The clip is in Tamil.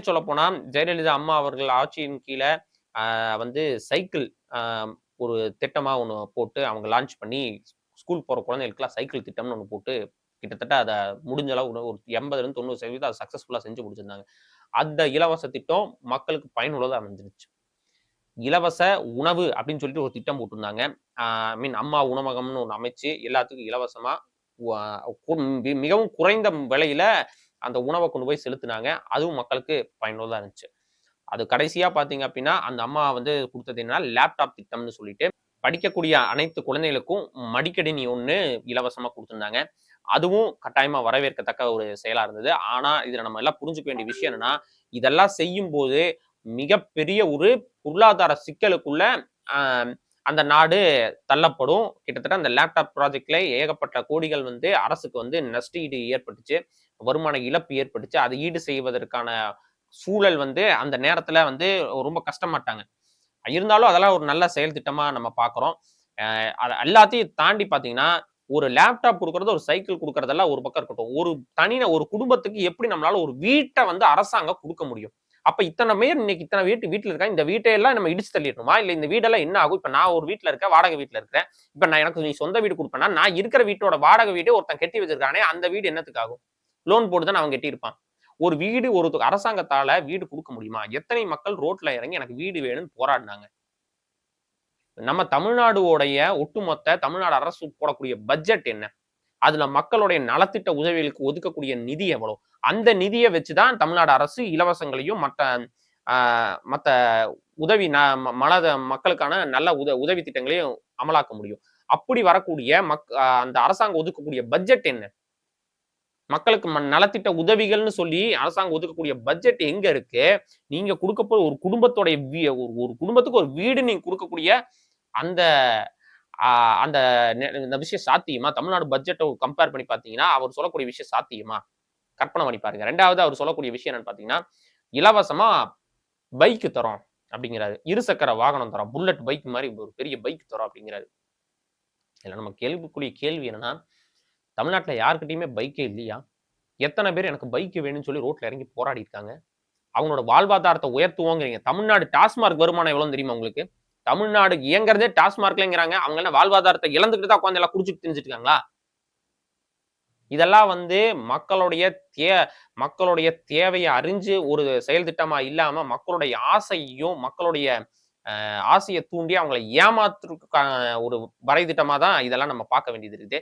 சொல்ல போனா ஜெயலலிதா அம்மா அவர்கள் ஆட்சியின் கீழ வந்து சைக்கிள் அ ஒரு திட்டமா ஒண்ணு போட்டு அவங்க லான்ச் பண்ணி ஸ்கூல் போற குழந்தைகளுக்குலாம் சைக்கிள் திட்டம்னு ஒண்ணு போட்டு கிட்டத்தட்ட அத முடிஞ்ச அளவு ஒரு 80லிருந்து 90% அத சக்சஸ்ஃபுல்லா செஞ்சு முடிச்சிருந்தாங்க. அந்த இலவச திட்டம் மக்களுக்கு பயனுள்ளதா அமைஞ்சிருச்சு. இலவச உணவு அப்படின்னு சொல்லிட்டு ஒரு திட்டம் போட்டிருந்தாங்க. ஐ மீன் அம்மா உணவகம்னு ஒண்ணு அமைச்சு எல்லாத்துக்கும் இலவசமா வ மிகவும் குறைந்த விலையில அந்த உணவ கொண்டு போய் செலுத்துனாங்க. அதுவும் மக்களுக்கு பயனுள்ளதா இருந்துச்சு. அது கடைசியா பார்த்தீங்க அப்படின்னா, அந்த அம்மா வந்து குடுத்தது என்னன்னா, லேப்டாப் திட்டம்னு சொல்லிட்டு, படிக்கக்கூடிய அனைத்து குழந்தைகளுக்கும் மடிக்கணினி ஒண்ணு இலவசமா குடுத்திருந்தாங்க. அதுவும் கட்டாயமா வரவேற்கத்தக்க ஒரு செயலா இருந்தது. ஆனா, இதுல நம்ம எல்லாம் புரிஞ்சுக்க வேண்டிய விஷயம் என்னன்னா, இதெல்லாம் செய்யும்போது மிகப்பெரிய ஒரு பொருளாதார சிக்கலுக்குள்ள அ அந்த நாடு தள்ளப்படும். கிட்டத்தட்ட அந்த லேப்டாப் ப்ராஜெக்ட்ல ஏகப்பட்ட கோடிகள் வந்து அரசுக்கு வந்து நஷ்டஈடு ஏற்பட்டுச்சு. வருமான இழப்பு ஏற்பட்டுச்சு. அதை ஈடு செய்வதற்கான சூழல் வந்து அந்த நேரத்துல வந்து ரொம்ப கஷ்டமாட்டாங்க. இருந்தாலும் அதெல்லாம் ஒரு நல்ல செயல் திட்டமா நம்ம பார்க்குறோம். அத எல்லாத்தையும் தாண்டி பார்த்தீங்கன்னா, ஒரு லேப்டாப் குடுக்குறது, ஒரு சைக்கிள் குடுக்குறதெல்லாம் ஒரு பக்கம் இருக்கட்டும். ஒரு குடும்பத்துக்கு எப்படி நம்மளால ஒரு வீட்ட வந்து அரசாங்கம் குடுக்க முடியும்? அப்ப இத்தன பேர் இன்னைக்கு இத்தன வீட்ல இருக்காங்க. இந்த வீட்டையெல்லாம் நம்ம இடிச்சு தள்ளிறணுமா? இல்ல இந்த வீடெல்லாம் என்ன ஆகும்? இப்ப நான் ஒரு வீட்ல இருக்கேன். வாடகை வீட்ல இருக்கிறேன். இப்ப எனக்கு நீ சொந்த வீடு குடுப்பேன்னா, நான் இருக்கிற வீட்டோட வாடகை வீடே ஒருத்தன் கட்டி வச்சிருக்கானே, அந்த வீடு என்னத்துக்கு ஆகும்? லோன் போட்டு தானே அவன் கட்டியிருப்பான். ஒரு வீடு ஒரு அரசாங்கத்தால வீடு குடுக்க முடியுமா? எத்தனை மக்கள் ரோட்ல இறங்கி எனக்கு வீடு வேணும்னு போராடினாங்க. நம்ம தமிழ்நாடுவோடைய ஒட்டுமொத்த தமிழ்நாடு அரசு போடக்கூடிய பட்ஜெட் என்ன? அதுல மக்களுடைய நலத்திட்ட உதவிகளுக்கு ஒதுக்கக்கூடிய நிதி எவ்வளவு? அந்த நிதிய வச்சு தான் தமிழ்நாடு அரசு இலவசங்களையும் அ மத்த உதவி மக்களுக்கான நல்ல உதவி திட்டங்களையும் அமலாக்க முடியும். அப்படி வரக்கூடிய அந்த அரசாங்கம் ஒதுக்கக்கூடிய பட்ஜெட் என்ன? மக்களுக்கு நலத்திட்ட உதவிகள்னு சொல்லி அரசாங்கம் ஒதுக்கக்கூடிய பட்ஜெட் எங்க இருக்கு? நீங்க குடுக்க போற ஒரு குடும்பத்தோடைய ஒரு குடும்பத்துக்கு ஒரு வீடு நீங்க குடுக்கக்கூடிய அந்த அ அந்த இந்த விஷயம் சாத்தியமா? தமிழ்நாடு பட்ஜெட்ட கம்பேர் பண்ணி பார்த்தீங்கன்னா, அவர் சொல்லக்கூடிய விஷயம் சாத்தியமா? கற்பனை பண்ணி பாருங்க. 2வது அவர் சொல்லக்கூடிய விஷயம் என்னன்னு பார்த்தீங்கன்னா, இலவசமா பைக் தர்றோம் அப்படிங்கிறாரு. இருசக்கர வாகனம் தர்றோம். புல்லட் பைக் மாரி ஒரு பெரிய பைக் தர்றோம் அப்படிங்கிறாரு. இதுல நம்ம கேள்விக்குரிய கேள்வி என்னன்னா, தமிழ்நாட்டுல யார்கிட்டயுமே பைக்கே இல்லையா? எத்தன பேர் எனக்கு பைக் வேணும்னு சொல்லி ரோட்ல இறங்கி போராடி இருக்காங்க? அவங்களோட வாழ்வாதாரத்த உயர்த்துவோங்கிறீங்க. தமிழ்நாடு டாஸ்மார்க் வருமானம் எவ்வளவுன்னு தெரியுமா உங்களுக்கு? தமிழ்நாடு இயங்குறதே டாஸ்மார்க்லங்கிறாங்க. அவங்க என்ன வாழ்வாதாரத்த இழந்துகிட்டு தான் உட்கார்ந்து எல்லாம் குடிச்சிட்டு திரிஞ்சுட்டு இருக்காங்களா? இதெல்லாம் வந்து மக்களுடைய தே மக்களுடைய தேவைய அறிஞ்சு ஒரு செயல் திட்டமா இல்லாம, மக்களுடைய ஆசையையும், மக்களுடைய ஆசைய தூண்டி அவங்கள ஏமாத்துறதுக்கான ஒரு வரைதிட்டமா தான் இதெல்லாம் நம்ம பார்க்க வேண்டியது இருக்குது.